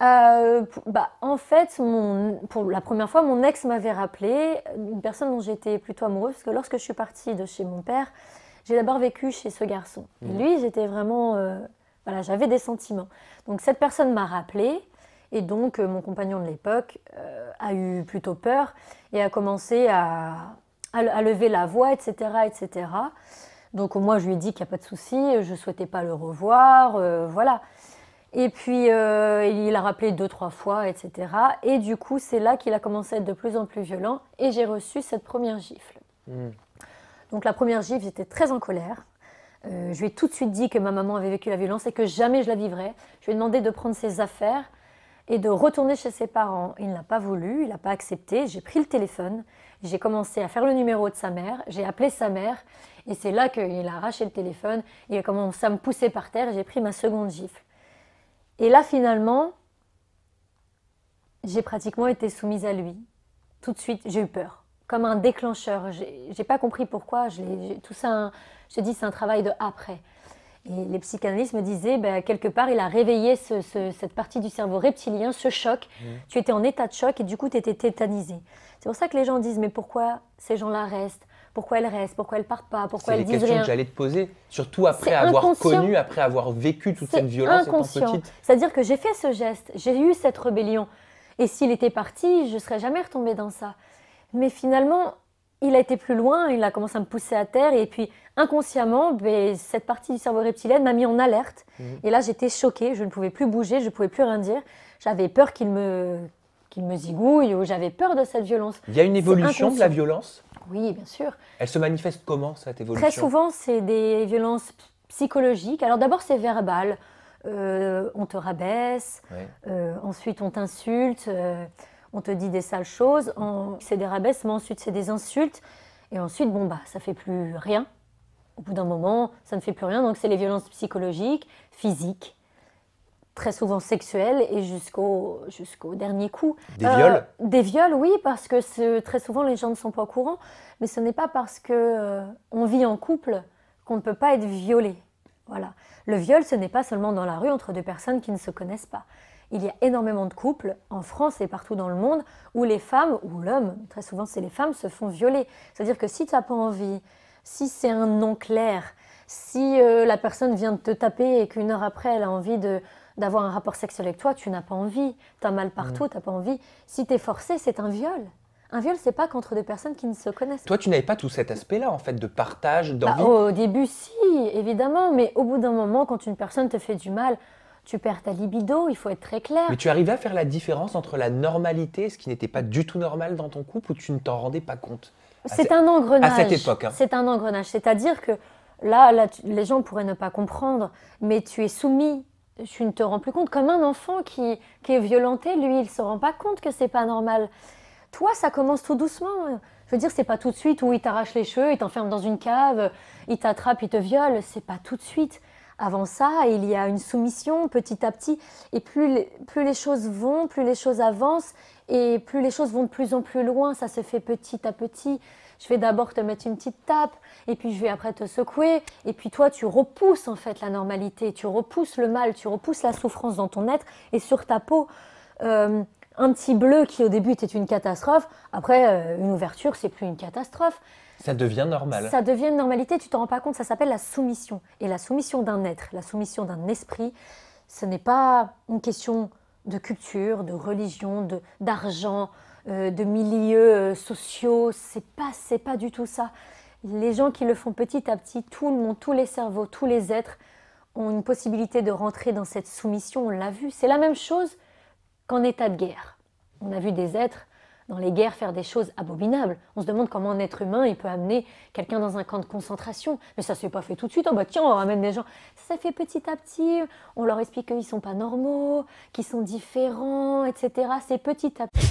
En fait, pour la première fois, mon ex m'avait rappelé, une personne dont j'étais plutôt amoureuse, parce que lorsque je suis partie de chez mon père, j'ai d'abord vécu chez ce garçon. Et Mhm. lui, j'étais vraiment, voilà, j'avais des sentiments. Donc cette personne m'a rappelé, et donc mon compagnon de l'époque a eu plutôt peur et a commencé à lever la voix, etc., etc. Donc moi, je lui ai dit qu'il n'y a pas de souci, je ne souhaitais pas le revoir, voilà. Et puis, il a rappelé deux, trois fois, etc. Et du coup, c'est là qu'il a commencé à être de plus en plus violent. Et j'ai reçu cette première gifle. Mhm. Donc, la première gifle, j'étais très en colère. Je lui ai tout de suite dit que ma maman avait vécu la violence et que jamais je la vivrais. Je lui ai demandé de prendre ses affaires et de retourner chez ses parents. Il n'a pas voulu, il n'a pas accepté. J'ai pris le téléphone, j'ai commencé à faire le numéro de sa mère, j'ai appelé sa mère. Et c'est là qu'il a arraché le téléphone, il a commencé à me pousser par terre et j'ai pris ma seconde gifle. Et là, finalement, j'ai pratiquement été soumise à lui. Tout de suite, j'ai eu peur. Comme un déclencheur. J'ai pas compris pourquoi. Tout ça, je te dis, c'est un travail de après. Et les psychanalystes me disaient, quelque part, il a réveillé cette partie du cerveau reptilien, ce choc. Mhm. Tu étais en état de choc et du coup, tu étais tétanisé. C'est pour ça que les gens disent, mais pourquoi ces gens-là restent? Pourquoi elles restent? Pourquoi elles partent pas? Pourquoi C'est elles les disent questions que rien? j'allais te poser, surtout après C'est avoir inconscient. connu, après avoir vécu toute cette C'est violence étant inconscient. petite. C'est-à-dire que j'ai fait ce geste, j'ai eu cette rébellion. Et s'il était parti, je ne serais jamais retombée dans ça. Mais finalement, il a été plus loin, il a commencé à me pousser à terre. Et puis, inconsciemment, cette partie du cerveau reptilien m'a mis en alerte. Mhm. Et là, j'étais choquée, je ne pouvais plus bouger, je ne pouvais plus rien dire. J'avais peur qu'il me zigouille ou j'avais peur de cette violence. Il y a une C'est évolution de la inconscient. violence? Oui, bien sûr. Elle se manifeste comment, cette Très évolution? souvent, c'est des violences psychologiques. Alors d'abord, c'est verbal. On te rabaisse, Ouais. ensuite on t'insulte, on te dit des sales choses. C'est des rabaissements, ensuite c'est des insultes. Et ensuite, ça fait plus rien. Au bout d'un moment, ça ne fait plus rien. Donc c'est les violences psychologiques, physiques, très souvent sexuelles et jusqu'au dernier coup. Des viols? Des viols, oui, parce que très souvent les gens ne sont pas au courant. Mais ce n'est pas parce que on vit en couple qu'on ne peut pas être violé. Voilà. Le viol, ce n'est pas seulement dans la rue entre deux personnes qui ne se connaissent pas. Il y a énormément de couples, en France et partout dans le monde, où les femmes, ou l'homme, très souvent c'est les femmes, se font violer. C'est-à-dire que si tu n'as pas envie, si c'est un non clair, si la personne vient de te taper et qu'une heure après elle a envie d'avoir un rapport sexuel avec toi, tu n'as pas envie, tu as mal Mhm. partout, tu n'as pas envie. Si tu es forcé, c'est un viol. Un viol, c'est pas qu'entre deux personnes qui ne se connaissent pas. Toi, tu n'avais pas tout cet aspect-là, en fait, de partage, d'envie. Au début, si, évidemment, mais au bout d'un moment, quand une personne te fait du mal, tu perds ta libido, il faut être très clair. Mais tu arrivais à faire la différence entre la normalité et ce qui n'était pas du tout normal dans ton couple, ou tu ne t'en rendais pas compte C'est un engrenage. à cette époque, hein. C'est un engrenage. C'est-à-dire que là, les gens pourraient ne pas comprendre, mais tu es soumis. Tu ne te rends plus compte. Comme un enfant qui est violenté, lui, il ne se rend pas compte que c'est pas normal. Toi, ça commence tout doucement. Je veux dire, c'est pas tout de suite où il t'arrache les cheveux, il t'enferme dans une cave, il t'attrape, il te viole. C'est pas tout de suite. Avant ça, il y a une soumission petit à petit. Et plus les choses vont, plus les choses avancent, et plus les choses vont de plus en plus loin. Ça se fait petit à petit. Je vais d'abord te mettre une petite tape, et puis je vais après te secouer. Et puis toi, tu repousses en fait la normalité, tu repousses le mal, tu repousses la souffrance dans ton être et sur ta peau. Un petit bleu qui au début était une catastrophe, après une ouverture, c'est plus une catastrophe. Ça devient normal. Ça devient une normalité, tu t'en rends pas compte, ça s'appelle la soumission. Et la soumission d'un être, la soumission d'un esprit, ce n'est pas une question de culture, de religion, d'argent, de milieux sociaux, c'est pas du tout ça. Les gens qui le font petit à petit, tout le monde, tous les cerveaux, tous les êtres ont une possibilité de rentrer dans cette soumission, on l'a vu. C'est la même chose qu'en état de guerre. On a vu des êtres dans les guerres faire des choses abominables. On se demande comment un être humain il peut amener quelqu'un dans un camp de concentration. Mais ça ne s'est pas fait tout de suite. Oh bah tiens, on ramène des gens. Ça fait petit à petit. On leur explique qu'ils ne sont pas normaux, qu'ils sont différents, etc. C'est petit à petit.